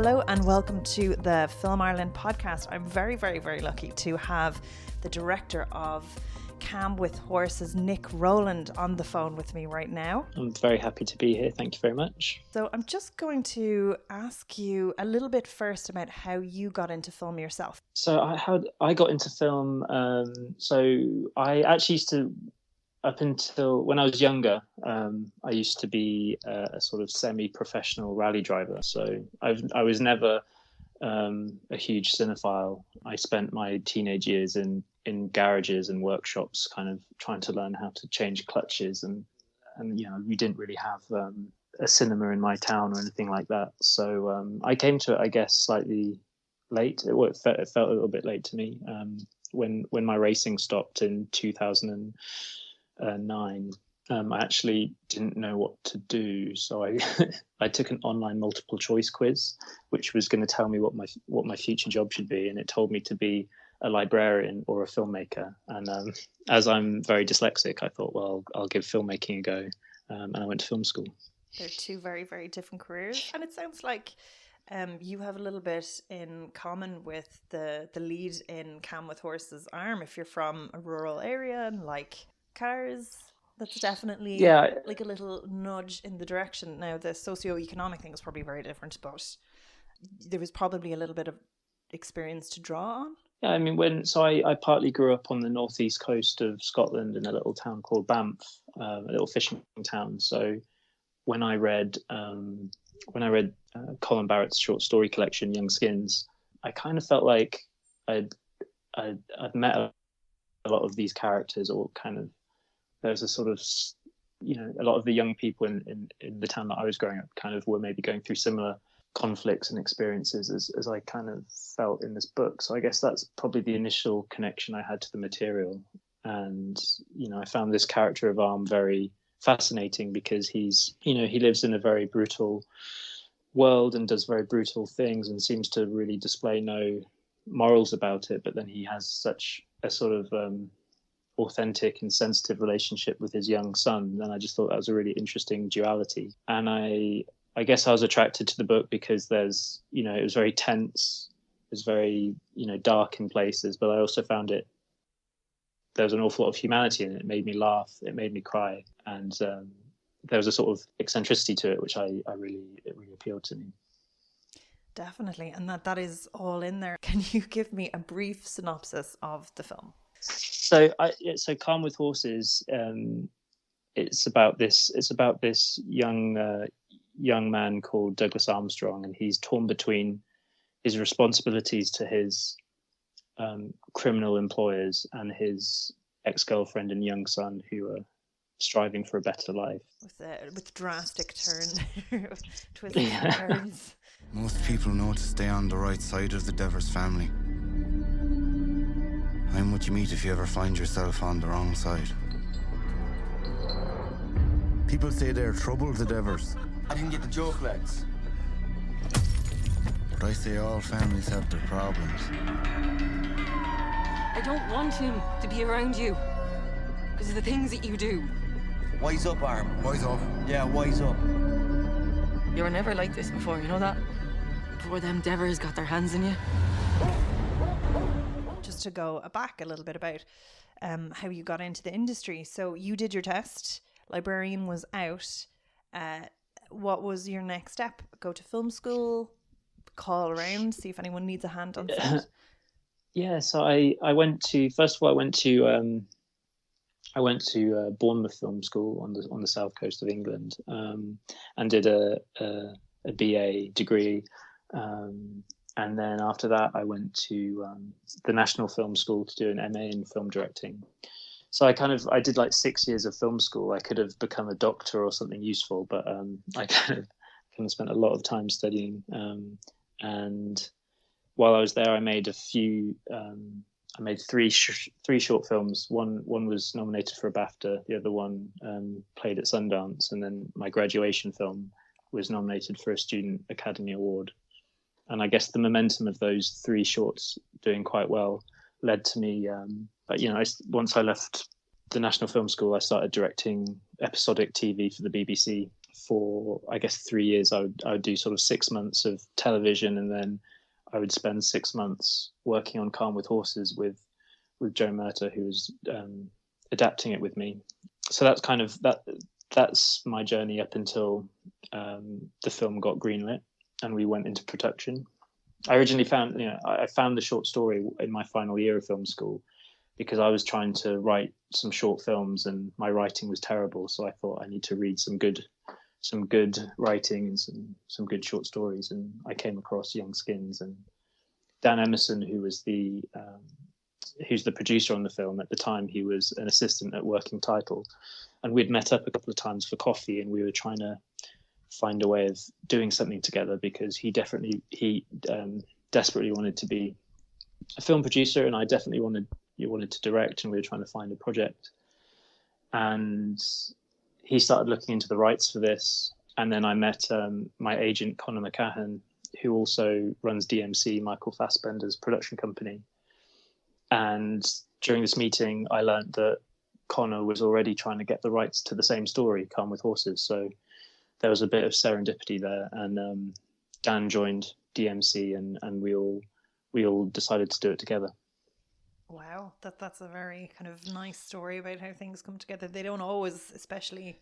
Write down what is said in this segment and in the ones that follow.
Hello and welcome to the Film Ireland podcast. I'm very, very, very lucky to have the director of Cam with Horses, Nick Rowland, on the phone with me right now. I'm very happy to be here. Thank you very much. So I'm just going to ask you a little bit first about how you got into film yourself. So I got into film. So I actually used to, up until when I was younger, I used to be a sort of semi-professional rally driver. So I was never a huge cinephile. I spent my teenage years in garages and workshops, kind of trying to learn how to change clutches, and you know, we didn't really have a cinema in my town or anything like that. So I came to it, I guess, slightly late. It felt a little bit late to me when my racing stopped in 2009. I actually didn't know what to do, so I took an online multiple choice quiz, which was going to tell me what my future job should be, and it told me to be a librarian or a filmmaker. And as I'm very dyslexic, I thought, well, I'll give filmmaking a go, and I went to film school. They're two very, very different careers, and it sounds like you have a little bit in common with the lead in Cam with Horses Arm. If you're from a rural area and like cars, that's definitely like a little nudge in the direction. Now, the socioeconomic thing is probably very different, but there was probably a little bit of experience to draw on. Yeah, I mean, I partly grew up on the northeast coast of Scotland in a little town called Banff, a little fishing town. So when I read Colin Barrett's short story collection, Young Skins, I kind of felt like I'd met a lot of these characters, or kind of, there's a sort of, you know, a lot of the young people in the town that I was growing up kind of were maybe going through similar conflicts and experiences as I kind of felt in this book. So I guess that's probably the initial connection I had to the material. And, you know, I found this character of Arm very fascinating because he lives in a very brutal world and does very brutal things and seems to really display no morals about it. But then he has such a sort of authentic and sensitive relationship with his young son. And I just thought that was a really interesting duality. And I guess I was attracted to the book because there's, you know, it was very tense, it was very, you know, dark in places, but I also found there was an awful lot of humanity in it. It made me laugh, it made me cry, and there was a sort of eccentricity to it, which it really appealed to me. Definitely, and that is all in there. Can you give me a brief synopsis of the film? So Calm with Horses, it's about this young man called Douglas Armstrong, and he's torn between his responsibilities to his criminal employers and his ex-girlfriend and young son, who are striving for a better life. With drastic twists and turns. Most people know to stay on the right side of the Devers family. I'm what you meet if you ever find yourself on the wrong side. People say they're trouble, the Devers. I didn't get the joke, lads. But I say all families have their problems. I don't want him to be around you because of the things that you do. Wise up, Arm. Wise up. Yeah, wise up. You were never like this before, you know that? Before them Devers got their hands on you. Just to go back a little bit about how you got into the industry. So you did your test, librarian was out. What was your next step? Go to film school, call around, see if anyone needs a hand on set? Yeah, so I went to Bournemouth Film School on the south coast of England, and did a BA degree, and then after that I went to the National Film School to do an MA in film directing. So I did like 6 years of film school. I could have become a doctor or something useful, but I kind of spent a lot of time studying. And while I was there, I made three short films. One was nominated for a BAFTA. The other one played at Sundance, and then my graduation film was nominated for a Student Academy Award. And I guess the momentum of those three shorts doing quite well led to me. But you know, once I left the National Film School, I started directing episodic TV for the BBC for, I guess, 3 years. I would do sort of 6 months of television, and then I would spend 6 months working on Calm with Horses with Joe Murtagh, who was adapting it with me. So that's kind of that's my journey up until the film got greenlit and we went into production. I originally found the short story in my final year of film school because I was trying to write some short films and my writing was terrible. So I thought I need to read some good writing and some good short stories. And I came across Young Skins, and Dan Emerson, who's the producer on the film at the time, he was an assistant at Working Title, and we'd met up a couple of times for coffee, and we were trying to find a way of doing something together because he desperately wanted to be a film producer, and I definitely wanted to direct, and we were trying to find a project. And he started looking into the rights for this, and then I met my agent Conor McCahan, who also runs DMC, Michael Fassbender's production company. And during this meeting, I learned that Conor was already trying to get the rights to the same story, Calm with Horses. So there was a bit of serendipity there, and Dan joined DMC, and we all decided to do it together. Wow, that's a very kind of nice story about how things come together. They don't always, especially,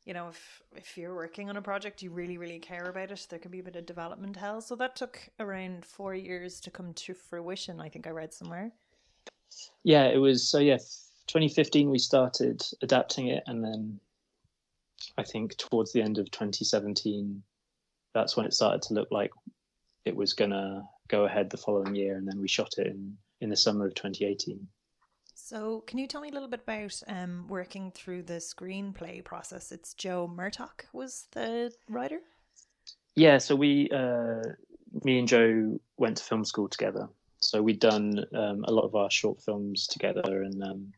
if you're working on a project, you really, really care about it. There can be a bit of development hell. So that took around 4 years to come to fruition, I think I read somewhere. Yeah, it was. So 2015 we started adapting it, and then I think towards the end of 2017, that's when it started to look like it was gonna go ahead the following year, and then we shot it in the summer of 2018. So can you tell me a little bit about working through the screenplay process? It's Joe Murtagh was the writer? Yeah, so me and Joe went to film school together. So we'd done a lot of our short films together, and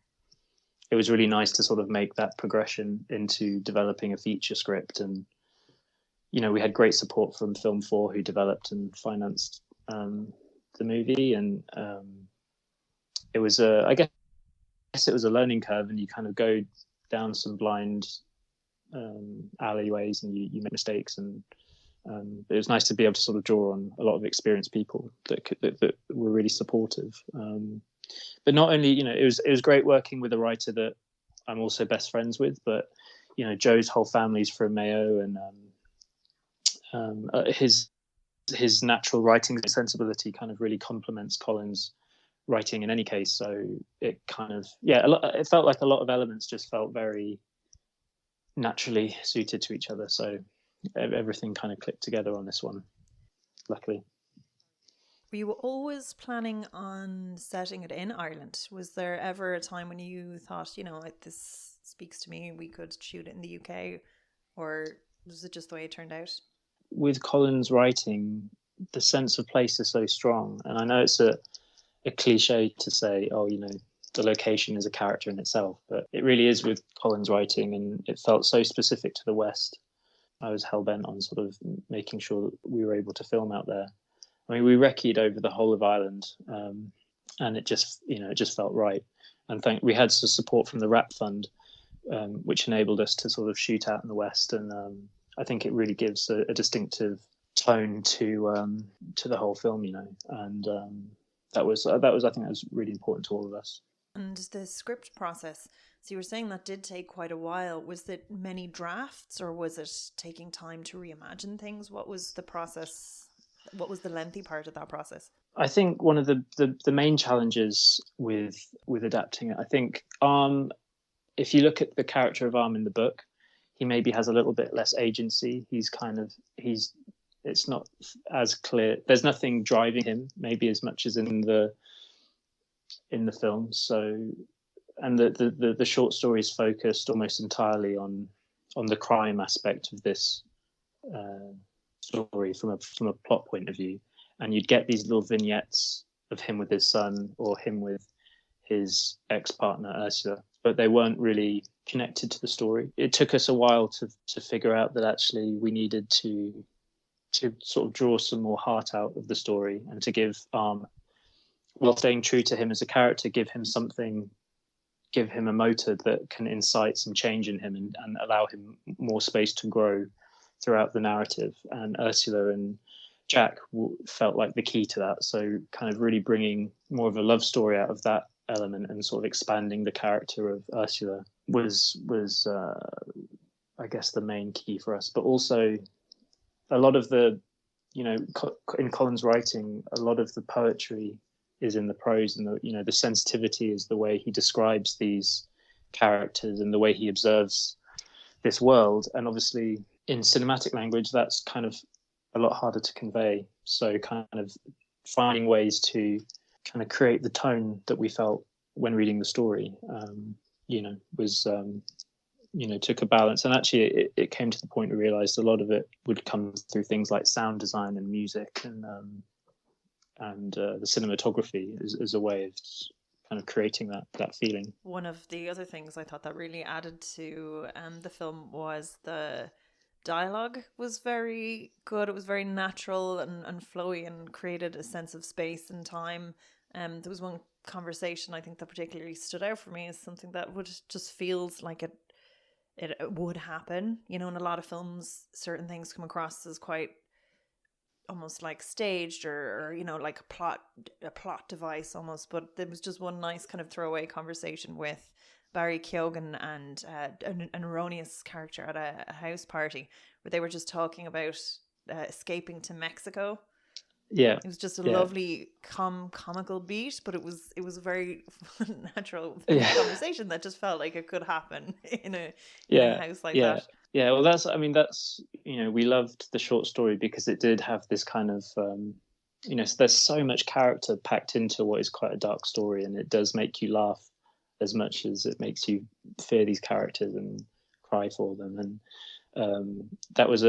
it was really nice to sort of make that progression into developing a feature script. And, we had great support from Film 4, who developed and financed the movie. And it was I guess it was a learning curve, and you kind of go down some blind alleyways, and you make mistakes, and it was nice to be able to sort of draw on a lot of experienced people that were really supportive. But not only, it was great working with a writer that I'm also best friends with, but Joe's whole family's from Mayo, and his natural writing sensibility kind of really complements Colin's writing in any case. So it kind of, it felt like a lot of elements just felt very naturally suited to each other. So everything kind of clicked together on this one, luckily. Were you always planning on setting it in Ireland? Was there ever a time when you thought, this speaks to me, we could shoot it in the UK, or was it just the way it turned out? With Colin's writing, the sense of place is so strong, and I know it's a cliche to say, the location is a character in itself, but it really is with Colin's writing, and it felt so specific to the West. I was hell-bent on sort of making sure that we were able to film out there. I mean, we recce'd over the whole of Ireland, and it just felt right. And we had some support from the RAP Fund, which enabled us to sort of shoot out in the West. And I think it really gives a distinctive tone to the whole film, And that was I think that was really important to all of us. And the script process, so you were saying that did take quite a while. Was it many drafts, or was it taking time to reimagine things? What was the process? What was the lengthy part of that process? I think one of the main challenges with adapting it, I think if you look at the character of Arm in the book, he maybe has a little bit less agency. It's not as clear. There's nothing driving him maybe as much as in the film. So, and the short story is focused almost entirely on the crime aspect of this story from a plot point of view, and you'd get these little vignettes of him with his son or him with his ex-partner Ursula, but they weren't really connected to the story. It took us a while to figure out that actually we needed to sort of draw some more heart out of the story, and to give Arm, while staying true to him as a character, give him something give him a motor that can incite some change in him and allow him more space to grow throughout the narrative. And Ursula and Jack felt like the key to that. So kind of really bringing more of a love story out of that element and sort of expanding the character of Ursula was I guess the main key for us. But also a lot of the, in Colin's writing, a lot of the poetry is in the prose, and the sensitivity is the way he describes these characters and the way he observes this world. And obviously in cinematic language, that's kind of a lot harder to convey. So kind of finding ways to kind of create the tone that we felt when reading the story, was, took a balance. And actually it came to the point we realized a lot of it would come through things like sound design and music and the cinematography as a way of kind of creating that feeling. One of the other things I thought that really added to the film was the dialogue was very good. It was very natural and flowy and created a sense of space and time. There was one conversation I think that particularly stood out for me as something that would just feels like it would happen. In a lot of films, certain things come across as quite almost like staged or like a plot device almost. But there was just one nice kind of throwaway conversation with Barry Keoghan and an erroneous character at a house party where they were just talking about escaping to Mexico. Yeah, it was just a lovely comical beat, but it was a very natural conversation that just felt like it could happen in a house like that. Yeah, well, that's we loved the short story because it did have this kind of there's so much character packed into what is quite a dark story, and it does make you laugh as much as it makes you fear these characters and cry for them. And that was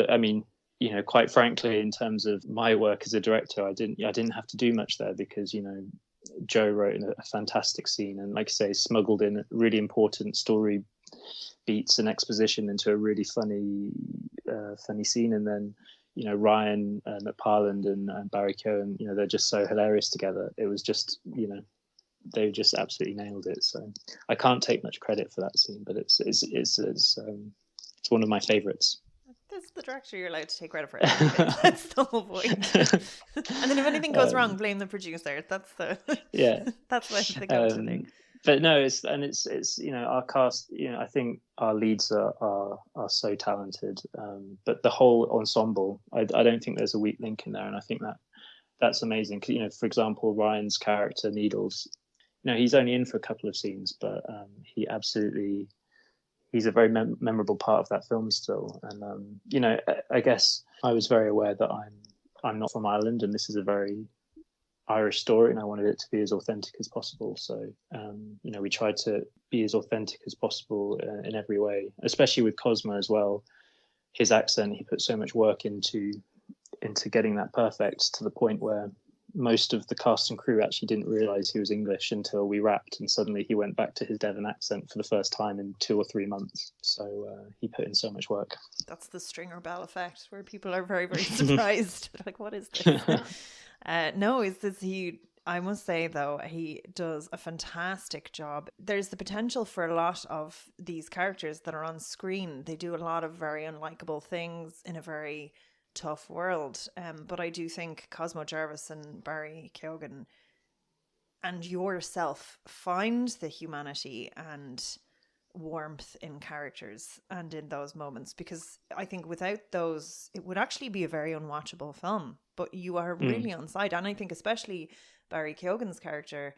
quite frankly, in terms of my work as a director, I didn't have to do much there because Joe wrote a fantastic scene and, like I say, smuggled in really important story beats and exposition into a really funny scene. And then Ryan McParland and Barry Keoghan, they're just so hilarious together. It was just they just absolutely nailed it. So I can't take much credit for that scene, but it's one of my favorites. That's the director, you're allowed to take credit for it. That's the whole point. And then if anything goes wrong, blame the producer. That's that's what they come to think. But no, it's our cast. I think our leads are so talented. But the whole ensemble, I don't think there's a weak link in there, and I think that's amazing. Because for example, Ryan's character Needles, he's only in for a couple of scenes, but he's a very memorable part of that film still. And I guess I was very aware that I'm not from Ireland, and this is a very Irish story, and I wanted it to be as authentic as possible. So we tried to be as authentic as possible in every way, especially with Cosmo as well. His accent, he put so much work into getting that perfect, to the point where most of the cast and crew actually didn't realize he was English until we wrapped, and suddenly he went back to his Devon accent for the first time in 2 or 3 months. So he put in so much work. That's the Stringer Bell effect, where people are very, very surprised. Like, what is this? I must say, though, he does a fantastic job. There's the potential for a lot of these characters that are on screen. They do a lot of very unlikable things in a very tough world. But I do think Cosmo Jarvis and Barry Keoghan and yourself find the humanity and warmth in characters and in those moments, because I think without those it would actually be a very unwatchable film. But you are really on side, and I think especially Barry Keoghan's character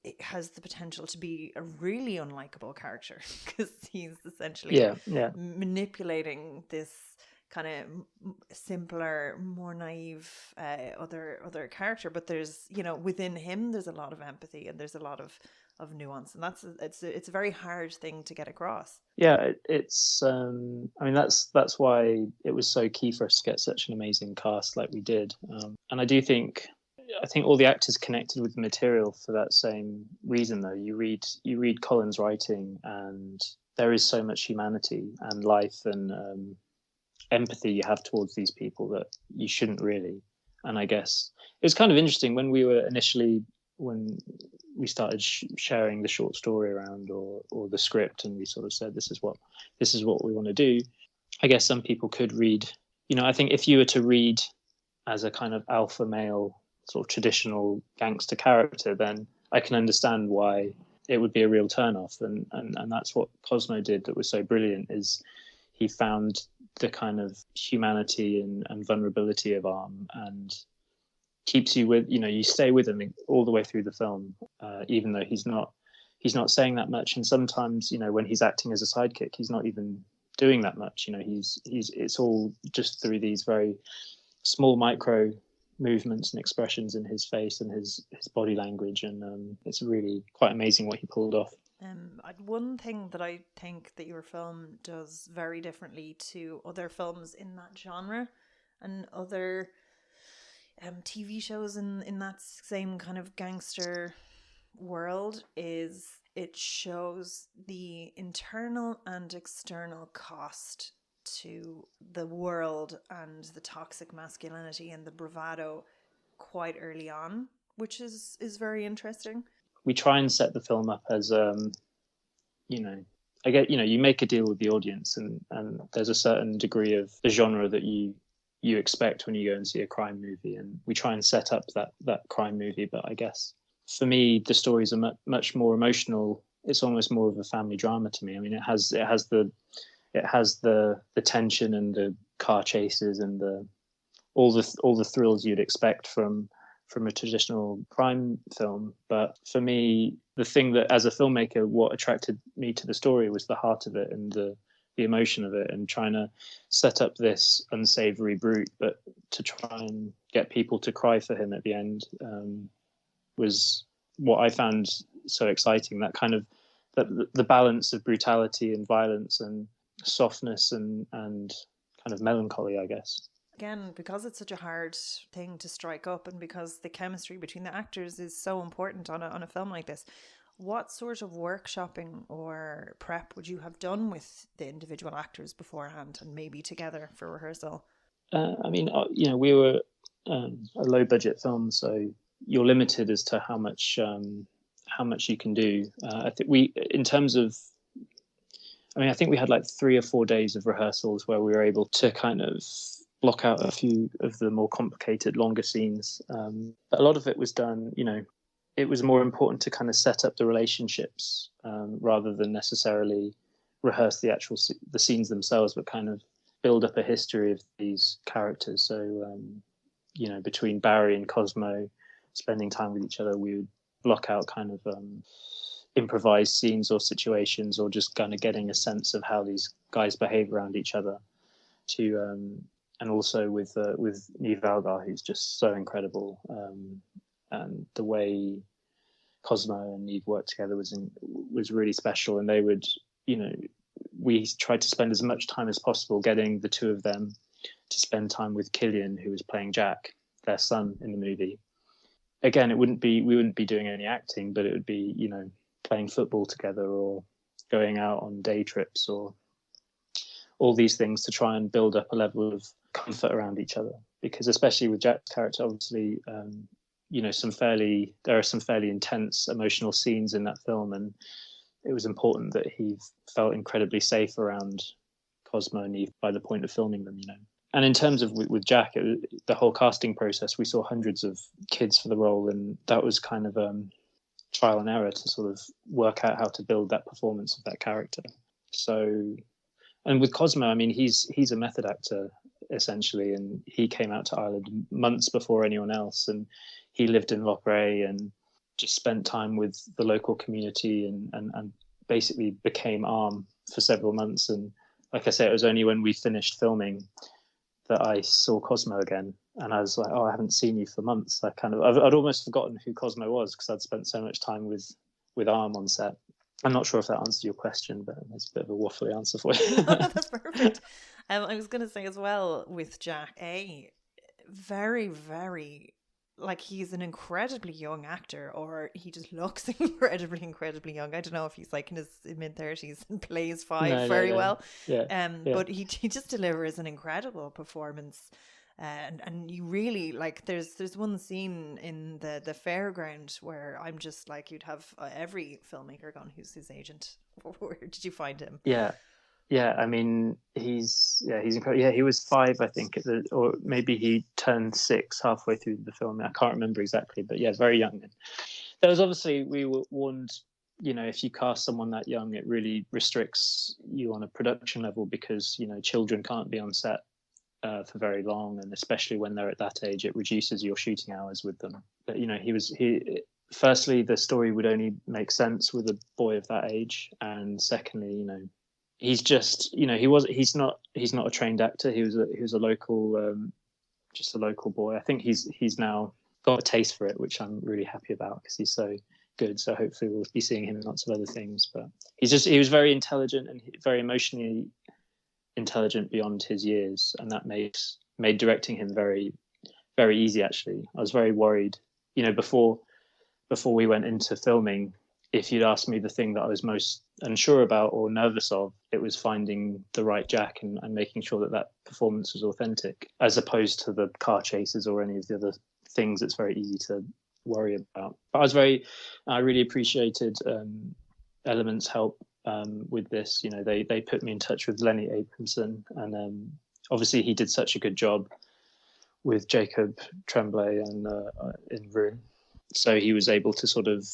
it has the potential to be a really unlikable character, because he's essentially manipulating this kind of simpler, more naive other character. But there's within him there's a lot of empathy and there's a lot of nuance, and it's a very hard thing to get across. It's that's why it was so key for us to get such an amazing cast like we did. And I think all the actors connected with the material for that same reason. Though you read Colin's writing, and there is so much humanity and life and empathy you have towards these people that you shouldn't really. And I guess it was kind of interesting when we we started sharing the short story around or the script, and we sort of said this is what we want to do. I guess some people could read, I think if you were to read as a kind of alpha male sort of traditional gangster character, then I can understand why it would be a real turnoff. And that's what Cosmo did that was so brilliant, is he found the kind of humanity and vulnerability of Arm, and keeps you with, you stay with him all the way through the film, even though he's not saying that much. And sometimes, when he's acting as a sidekick, he's not even doing that much. It's all just through these very small micro movements and expressions in his face and his body language, and it's really quite amazing what he pulled off. One thing that I think that your film does very differently to other films in that genre and other TV shows in that same kind of gangster world is it shows the internal and external cost to the world and the toxic masculinity and the bravado quite early on, which is very interesting. We try and set the film up as I get, you make a deal with the audience, and there's a certain degree of the genre that you expect when you go and see a crime movie, and we try and set up that crime movie. But I guess for me, the stories are much more emotional. It's almost more of a family drama to me. I mean, it has the tension and the car chases and all the thrills you'd expect from a traditional crime film. But for me, the thing that, as a filmmaker, what attracted me to the story was the heart of it and the emotion of it, and trying to set up this unsavory brute, but to try and get people to cry for him at the end was what I found so exciting. That kind of the balance of brutality and violence and softness and kind of melancholy, I guess. Again, because it's such a hard thing to strike up, and because the chemistry between the actors is so important on a film like this, what sort of workshopping or prep would you have done with the individual actors beforehand and maybe together for rehearsal? We were a low budget film, so you're limited as to how much you can do. I think I think we had like 3 or 4 days of rehearsals where we were able to kind of block out a few of the more complicated, longer scenes. But a lot of it was done, it was more important to kind of set up the relationships rather than necessarily rehearse the scenes themselves, but kind of build up a history of these characters. So, between Barry and Cosmo spending time with each other, we would block out kind of improvised scenes or situations, or just kind of getting a sense of how these guys behave around each other. And also with Niamh Algar, who's just so incredible, and the way Cosmo and Niamh worked together was really special. And they would, we tried to spend as much time as possible getting the two of them to spend time with Killian, who was playing Jack, their son in the movie. Again, we wouldn't be doing any acting, but it would be, playing football together or going out on day trips or all these things to try and build up a level of comfort around each other. Because especially with Jack's character, obviously, there are some fairly intense emotional scenes in that film, and it was important that he felt incredibly safe around Cosmo and Niamh by the point of filming them, And in terms of with Jack, the whole casting process, we saw hundreds of kids for the role, and that was kind of trial and error to sort of work out how to build that performance of that character. So, and with Cosmo, I mean, he's a method actor essentially, and he came out to Ireland months before anyone else, and he lived in Loughrea and just spent time with the local community and basically became Arm for several months. And like I say, it was only when we finished filming that I saw Cosmo again, and I was like, I haven't seen you for months. I'd almost forgotten who Cosmo was because I'd spent so much time with Arm on set. I'm not sure if that answers your question, but it's a bit of a waffly answer for you. No, that's perfect. I was going to say as well with Jack, very, very, like, he's an incredibly young actor, or he just looks incredibly young. I don't know if he's like in his mid-30s and plays well. Yeah. But he just delivers an incredible performance. And you really like there's one scene in the fairground where I'm just like, you'd have every filmmaker gone, who's his agent? Where did you find him? Yeah, I mean, he's incredible. Yeah, he was 5, I think, or maybe he turned 6 halfway through the film. I can't remember exactly, but yeah, very young. There was obviously, we were warned, if you cast someone that young, it really restricts you on a production level, because children can't be on set for very long, and especially when they're at that age, it reduces your shooting hours with them. But firstly, the story would only make sense with a boy of that age, and secondly, he's just he's not a trained actor. He was a local, just a local boy. I think he's now got a taste for it, which I'm really happy about, because he's so good. So hopefully we'll be seeing him in lots of other things. But he was very intelligent and very emotionally intelligent beyond his years, and that made directing him very, very easy. Actually, I was very worried, before we went into filming. If you'd asked me the thing that I was most unsure about or nervous of, it was finding the right Jack and making sure that performance was authentic, as opposed to the car chases or any of the other things that's very easy to worry about. But I really appreciated Element's help with this. They put me in touch with Lenny Abramson, and obviously he did such a good job with Jacob Tremblay and in Room. So he was able to sort of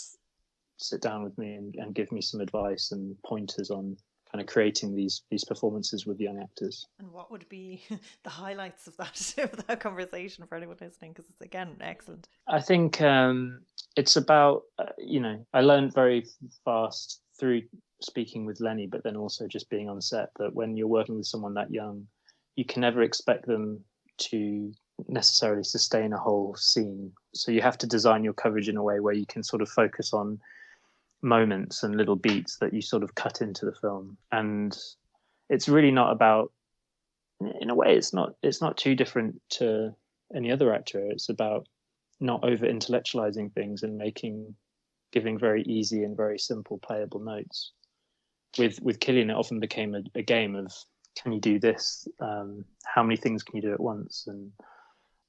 sit down with me and give me some advice and pointers on kind of creating these performances with young actors. And what would be the highlights of that conversation for anyone listening? Because it's, again, excellent. I think it's about, I learned very fast through speaking with Lenny, but then also just being on set, that when you're working with someone that young, you can never expect them to necessarily sustain a whole scene. So you have to design your coverage in a way where you can sort of focus on moments and little beats that you sort of cut into the film. And it's really not about, in a way, it's not too different to any other actor. It's about not over intellectualizing things and giving very easy and very simple playable notes. With Cillian, it often became a game of, can you do this? How many things can you do at once? And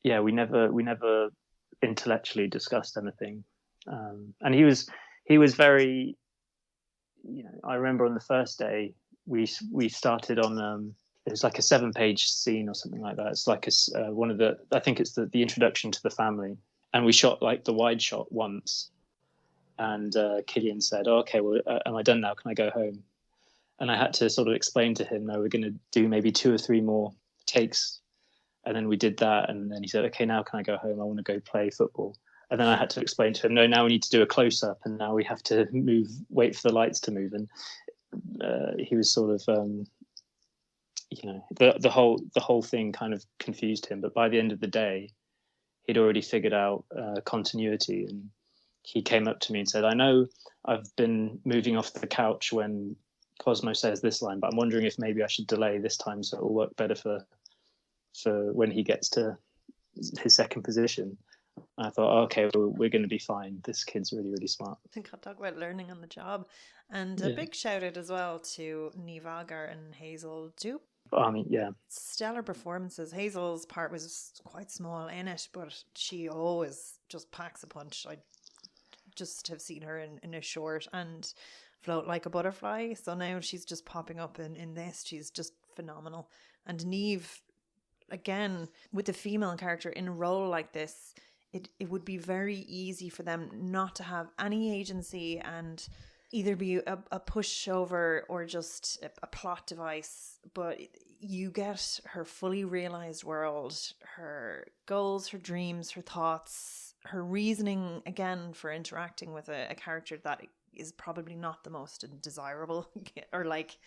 yeah, we never intellectually discussed anything. And he was very, I remember on the first day we started on it was like a 7-page scene or something like that. It's like I think it's the introduction to the family, and we shot like the wide shot once, and Cillian said, "Oh, okay, well, am I done now? Can I go home?" And I had to sort of explain to him, "No, we're going to do maybe 2 or 3 more takes." And then we did that, and then he said, "Okay, now can I go home? I want to go play football." And then I had to explain to him, "No, now we need to do a close-up, and now we have to wait for the lights to move." And he was sort of, the whole thing kind of confused him. But by the end of the day, he'd already figured out continuity, and he came up to me and said, "I know I've been moving off the couch when Cosmo says this line, but I'm wondering if maybe I should delay this time so it'll work better for when he gets to his second position." And I thought, okay, well, we're going to be fine. This kid's really, really smart. I think I'll talk about learning on the job. And a big shout out as well to Niamh Algar and Hazel Dupe. I mean, yeah. Stellar performances. Hazel's part was quite small in it, but she always just packs a punch. I just have seen her in a short and Float Like a Butterfly. So now she's just popping up in this. She's just phenomenal. And Niamh, again, with the female character in a role like this, it would be very easy for them not to have any agency and either be a pushover or just a plot device. But you get her fully realized world, her goals, her dreams, her thoughts, her reasoning, again, for interacting with a character that is probably not the most desirable or like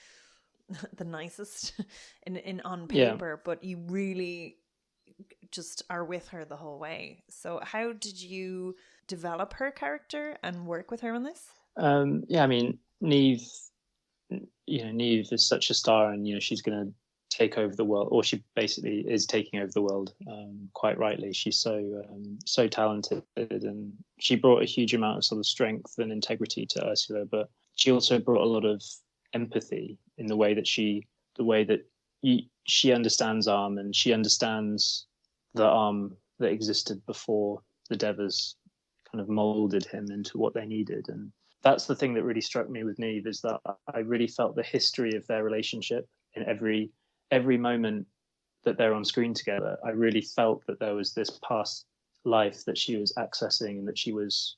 the nicest in on paper, but you really just are with her the whole way. So how did you develop her character and work with her on this? I mean, Niamh is such a star, and she's going to take over the world, or she basically is taking over the world. Quite rightly, she's so talented, and she brought a huge amount of sort of strength and integrity to Ursula, but she also brought a lot of empathy in the way that she understands Arm, and she understands the arm that existed before the Devers kind of molded him into what they needed. And that's the thing that really struck me with Niamh, is that I really felt the history of their relationship in every moment that they're on screen together. I really felt that there was this past life that she was accessing and that she was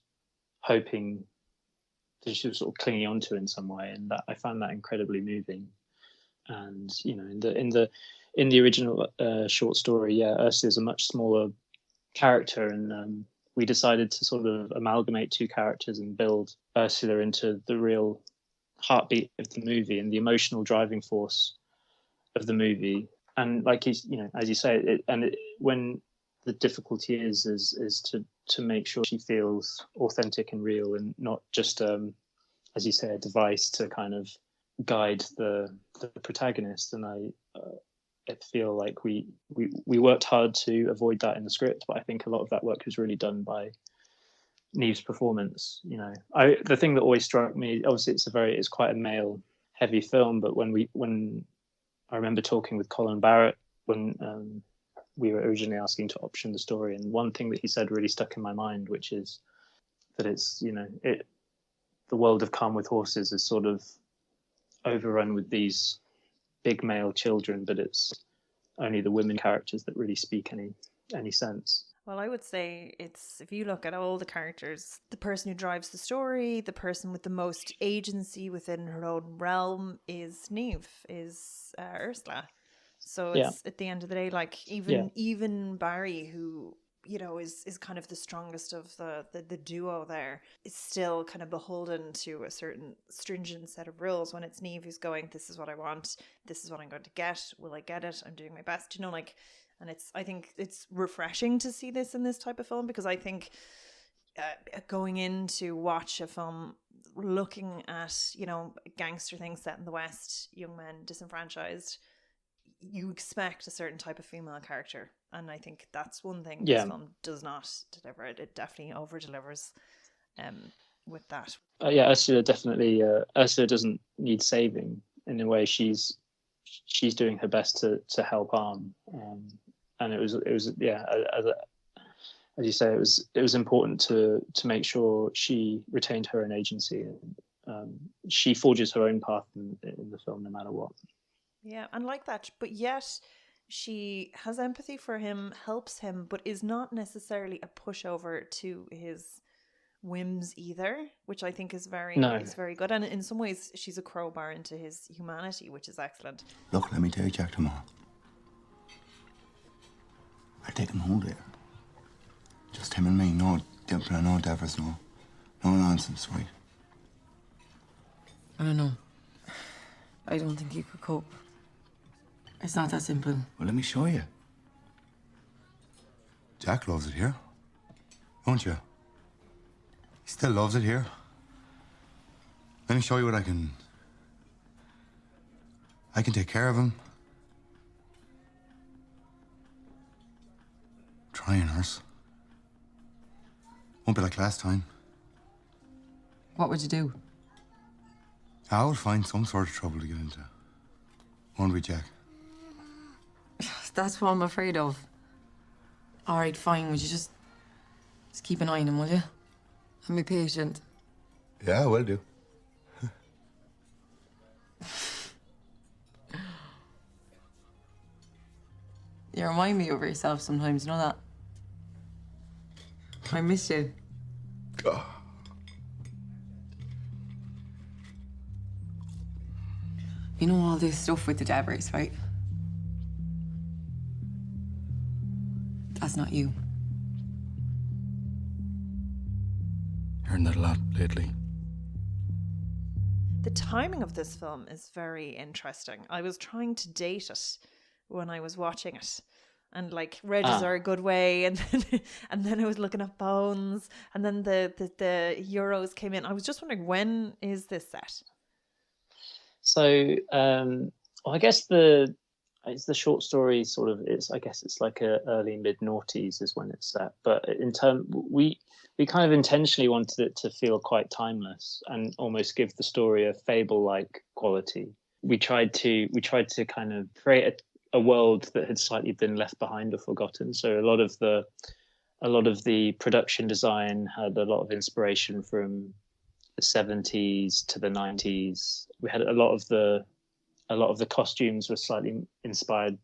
hoping, that she was sort of clinging onto in some way, and that I found that incredibly moving. And in the original short story, Ursula's a much smaller character, and we decided to sort of amalgamate two characters and build Ursula into the real heartbeat of the movie and the emotional driving force of the movie. And like as you say, when the difficulty is to make sure she feels authentic and real, and not just as you say, a device to kind of guide the protagonist. And I feel like we worked hard to avoid that in the script, but I think a lot of that work was really done by Niamh's performance. The thing that always struck me, obviously it's quite a male heavy film, but when I remember talking with Colin Barrett when we were originally asking to option the story, and one thing that he said really stuck in my mind, which is that it's the world of Calm with Horses is sort of overrun with these big male children, but it's only the women characters that really speak any sense. Well, I would say it's, if you look at all the characters, the person who drives the story, the person with the most agency within her own realm is Niamh, is Ursula. So it's at the end of the day, like even Barry, who is kind of the strongest of the duo there, is still kind of beholden to a certain stringent set of rules, when it's Niamh who's going, this is what I want, this is what I'm going to get, will I get it, I'm doing my best, and I think it's refreshing to see this in this type of film, because I think going in to watch a film looking at, gangster things set in the West, young men disenfranchised, you expect a certain type of female character, and I think that's one thing this film does not deliver. It definitely over delivers with that. Ursula definitely. Ursula doesn't need saving in a way. She's doing her best to help Arm, and it was as you say, it was important to make sure she retained her own agency, and she forges her own path in the film no matter what. Yeah, and like that, but yet she has empathy for him, helps him, but is not necessarily a pushover to his whims either, which I think is very good. And in some ways, she's a crowbar into his humanity, which is excellent. Look, let me take Jack tomorrow. I'll take him home there. Just him and me, no Dympna, no Devers, no nonsense, right? I don't know. I don't think you could cope. It's not that simple. Well, let me show you. Jack loves it here, don't you? He still loves it here. Let me show you what I can take care of him. Trying, Urs. Won't be like last time. What would you do? I would find some sort of trouble to get into. Won't we, Jack? That's what I'm afraid of. All right, fine. Would you just keep an eye on him, will you? And be patient. Yeah, I will do. You remind me of yourself sometimes, you know that? I miss you. Oh. You know all this stuff with the Devers, right? That's not you. Hearing that a lot lately. The timing of this film is very interesting. I was trying to date it when I was watching it, and like Regis are a good way, and then I was looking at Bones, and then the Euros came in. I was just wondering, when is this set? So I guess it's the short story sort of, I guess it's like a early mid noughties is when it's set, but we kind of intentionally wanted it to feel quite timeless and almost give the story a fable like quality. We tried to kind of create a a world that had slightly been left behind or forgotten. So a lot of the production design had a lot of inspiration from the 70s to the 90s. We had a lot of the costumes were slightly inspired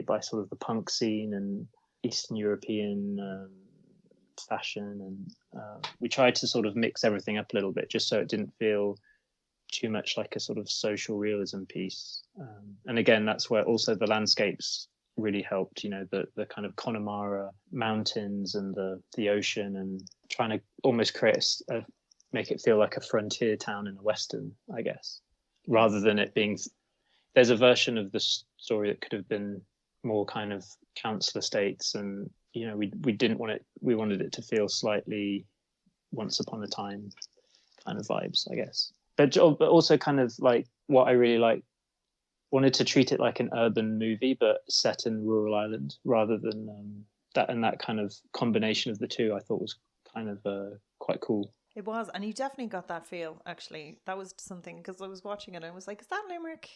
by sort of the punk scene and Eastern European fashion, and we tried to sort of mix everything up a little bit just so it didn't feel too much like a sort of social realism piece. And again, that's where also the landscapes really helped, you know, the kind of Connemara mountains and the ocean, and trying to almost make it feel like a frontier town in a Western, I guess, rather than it being, there's a version of the story that could have been more kind of council estates, and, you know, we didn't want it, we wanted it to feel slightly once upon a time kind of vibes, I guess. But also kind of like what I really wanted to treat it like an urban movie, but set in rural Ireland rather than that. And that kind of combination of the two, I thought was kind of quite cool. It was, and you definitely got that feel, actually. That was something, because I was watching it and I was like, is that Limerick?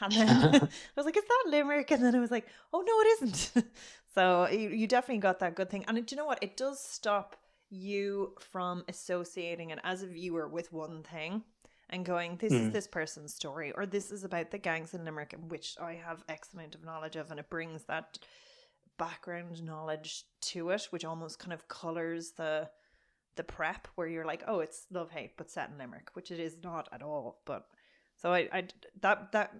And then I was like, is that Limerick? And then I was like, oh no, it isn't. So you definitely got that good thing. And do you know what? It does stop you from associating it as a viewer with one thing and going, this is this person's story, or this is about the gangs in Limerick, which I have X amount of knowledge of, and it brings that background knowledge to it, which almost kind of colours the prep, where you're like, oh, it's love hate but set in Limerick, which it is not at all. But so I that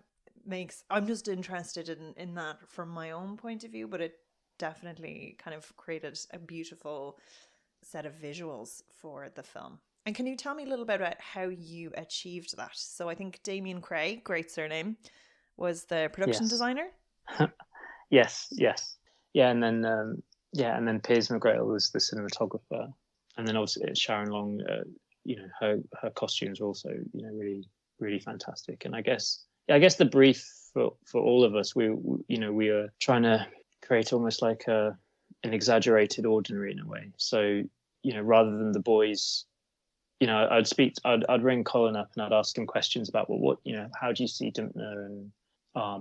makes, I'm just interested in that from my own point of view, but it definitely kind of created a beautiful set of visuals for the film. And can you tell me a little bit about how you achieved that? So I think Niamh Creagh, great surname, was the production designer. yes yeah, and then Piers McGrail was the cinematographer, and then obviously Sharon Long, you know, her costumes are also, you know, really, really fantastic. And I guess the brief for all of us, we were trying to create almost like an exaggerated ordinary in a way. So, you know, rather than the boys, you know, I'd ring Colin up and I'd ask him questions about, well, what, you know, how do you see Dympna, and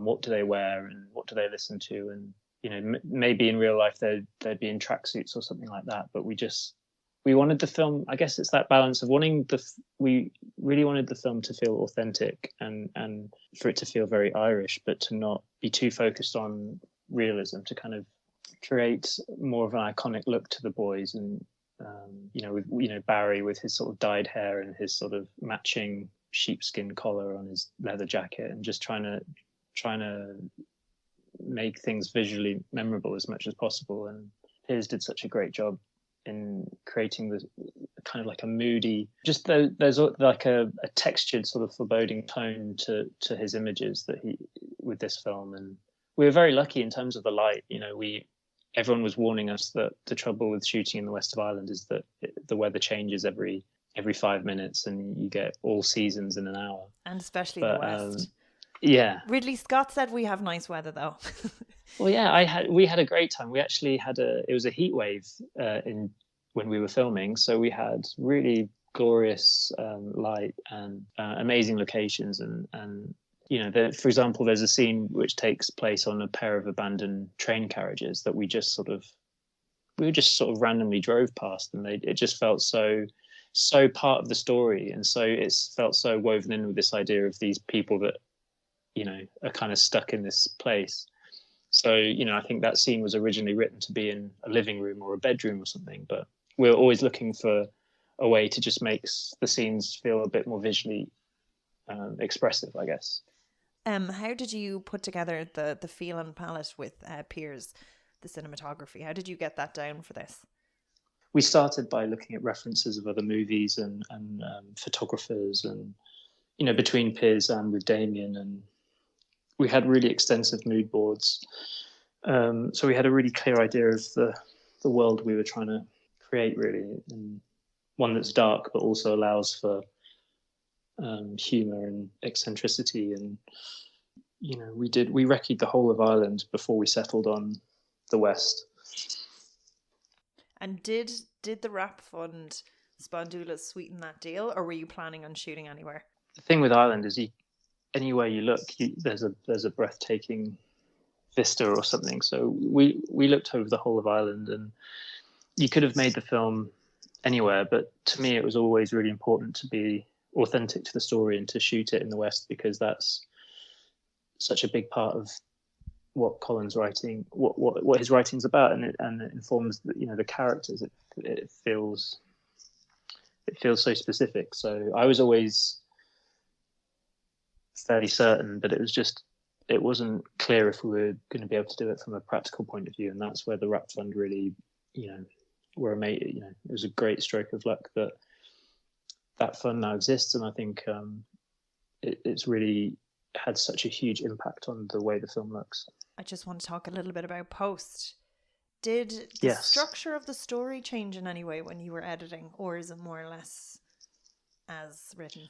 what do they wear and what do they listen to, and, you know, maybe in real life they'd be in tracksuits or something like that. But we wanted the film, I guess it's that balance of we really wanted the film to feel authentic and for it to feel very Irish, but to not be too focused on realism, to kind of create more of an iconic look to the boys. And with Barry with his sort of dyed hair and his sort of matching sheepskin collar on his leather jacket, and just trying to make things visually memorable as much as possible. And Piers did such a great job in creating the kind of like a moody, just there's like a textured sort of foreboding tone to his images that he with this film. And we were very lucky in terms of the light. You know, everyone was warning us that the trouble with shooting in the west of Ireland is that the weather changes every 5 minutes, and you get all seasons in an hour, and especially the west. Yeah. Ridley Scott said we have nice weather though. Well, yeah, we had a great time. We actually had it was a heat wave when we were filming, so we had really glorious light and amazing locations, and you know, for example, there's a scene which takes place on a pair of abandoned train carriages that we just sort of randomly drove past, and it just felt so part of the story, and so it's felt so woven in with this idea of these people that, you know, are kind of stuck in this place. So, you know, I think that scene was originally written to be in a living room or a bedroom or something, but we're always looking for a way to just make the scenes feel a bit more visually expressive, I guess. How did you put together the feel and palette with Piers, the cinematography? How did you get that down for this? We started by looking at references of other movies and photographers, and, you know, between Piers and with Damien, and we had really extensive mood boards. So we had a really clear idea of the world we were trying to create, really, and one that's dark but also allows for humour and eccentricity. And, you know, we recce'd the whole of Ireland before we settled on the West. And did the Rap Fund Spondula sweeten that deal, or were you planning on shooting anywhere? The thing with Ireland is anywhere you look, there's a breathtaking vista or something. So we looked over the whole of Ireland, and you could have made the film anywhere, but to me it was always really important to be authentic to the story and to shoot it in the West, because that's such a big part of what Colin's writing, what his writing's about, and it informs the characters. It feels so specific. So I was always fairly certain, but it wasn't clear if we were going to be able to do it from a practical point of view, and that's where the Rap Fund really, were made. It was a great stroke of luck that fund now exists, and I think it's really had such a huge impact on the way the film looks. I just want to talk a little bit about post. Did the structure of the story change in any way when you were editing, or is it more or less as written?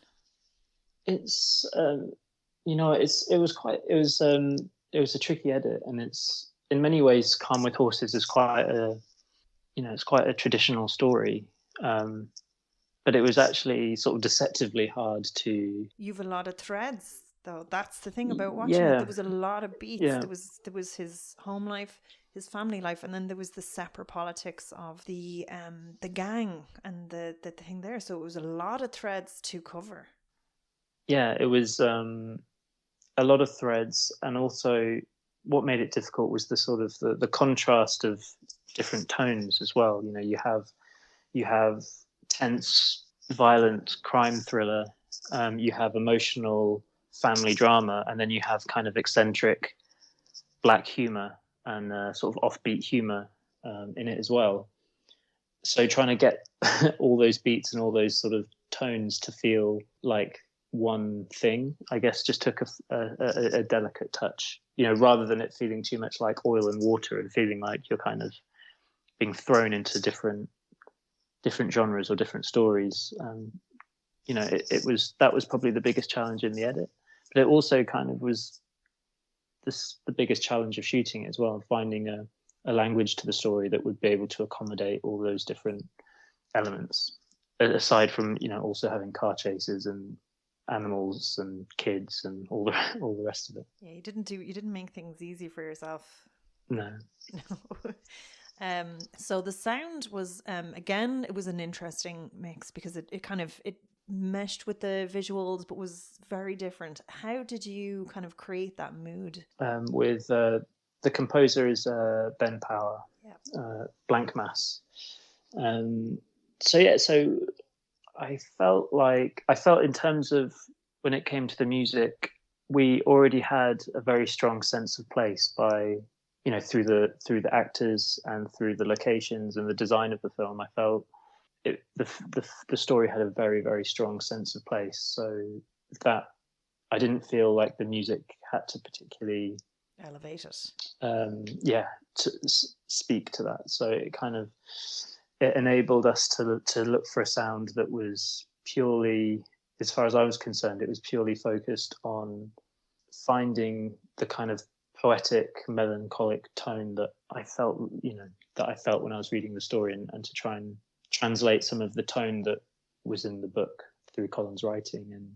It's it was a tricky edit, and it's in many ways Calm with Horses is quite a traditional story, but it was actually sort of deceptively hard to. You've a lot of threads, though. That's the thing about watching it. There was a lot of beats. Yeah. There was his home life, his family life, and then there was the separate politics of the gang and the thing there. So it was a lot of threads to cover. Yeah, it was a lot of threads, and also what made it difficult was the sort of the contrast of different tones as well. You have tense, violent crime thriller, you have emotional family drama, and then you have kind of eccentric black humor and sort of offbeat humor in it as well. So trying to get all those beats and all those sort of tones to feel like one thing, I guess, just took a delicate touch, rather than it feeling too much like oil and water and feeling like you're kind of being thrown into different genres or different stories. That was probably the biggest challenge in the edit, but it also kind of was the biggest challenge of shooting it as well, finding a language to the story that would be able to accommodate all those different elements, aside from also having car chases and animals and kids and all the rest of it. Yeah, you didn't make things easy for yourself. No. So the sound was again, it was an interesting mix because it meshed with the visuals but was very different. How did you kind of create that mood? With the composer is Ben Power, Blank Mass. So I felt in terms of when it came to the music, we already had a very strong sense of place by through the actors and through the locations and the design of the film. I felt the story had a very, very strong sense of place, so that I didn't feel like the music had to particularly elevate it. To speak to that. So it enabled us to look for a sound that was purely, as far as I was concerned, it was purely focused on finding the kind of poetic, melancholic tone that I felt when I was reading the story, and to try and translate some of the tone that was in the book through Colin's writing. And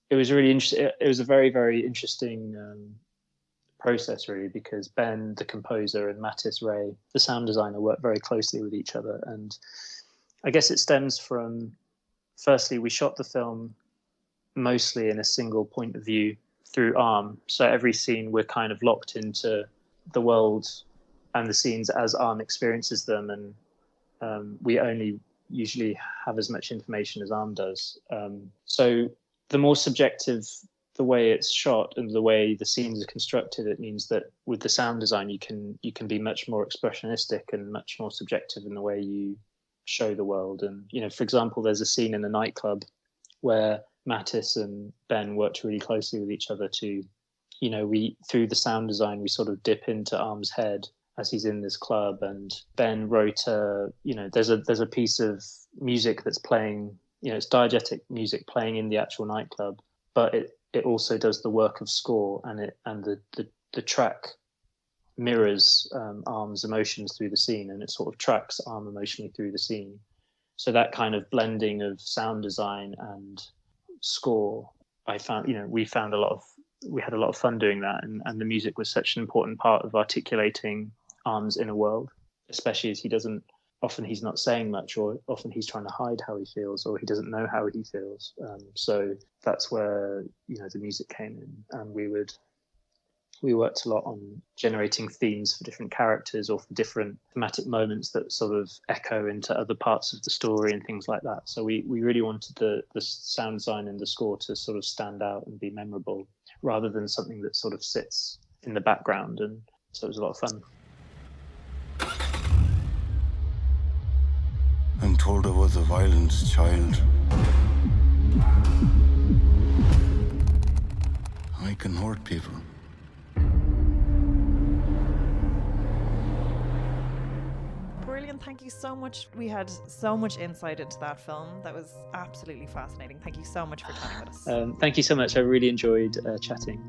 it was really interesting. It was a very, very interesting process, really, because Ben, the composer, and Mattis Ray, the sound designer, work very closely with each other. And I guess it stems from, firstly, we shot the film mostly in a single point of view through Arm. So every scene we're kind of locked into the world and the scenes as Arm experiences them, and we only usually have as much information as Arm does. So the more subjective the way it's shot and the way the scenes are constructed, it means that with the sound design you can be much more expressionistic and much more subjective in the way you show the world. And for example, there's a scene in a nightclub where Mattis and Ben worked really closely with each other to, we through the sound design we sort of dip into Arm's head as he's in this club, and Ben wrote there's a piece of music that's playing, it's diegetic music playing in the actual nightclub, but it also does the work of score, and the track mirrors Arm's emotions through the scene, and it sort of tracks Arm emotionally through the scene. So that kind of blending of sound design and score, we found a lot we had a lot of fun doing that, and the music was such an important part of articulating Arm's inner world, especially as he's not saying much, or often he's trying to hide how he feels, or he doesn't know how he feels. So that's where the music came in, and we worked a lot on generating themes for different characters or for different thematic moments that sort of echo into other parts of the story and things like that. So we really wanted the sound design and the score to sort of stand out and be memorable, rather than something that sort of sits in the background. And so it was a lot of fun. I'm told I was a violent child. I can hurt people. Brilliant, thank you so much. We had so much insight into that film. That was absolutely fascinating. Thank you so much for chatting with us. Thank you so much. I really enjoyed chatting.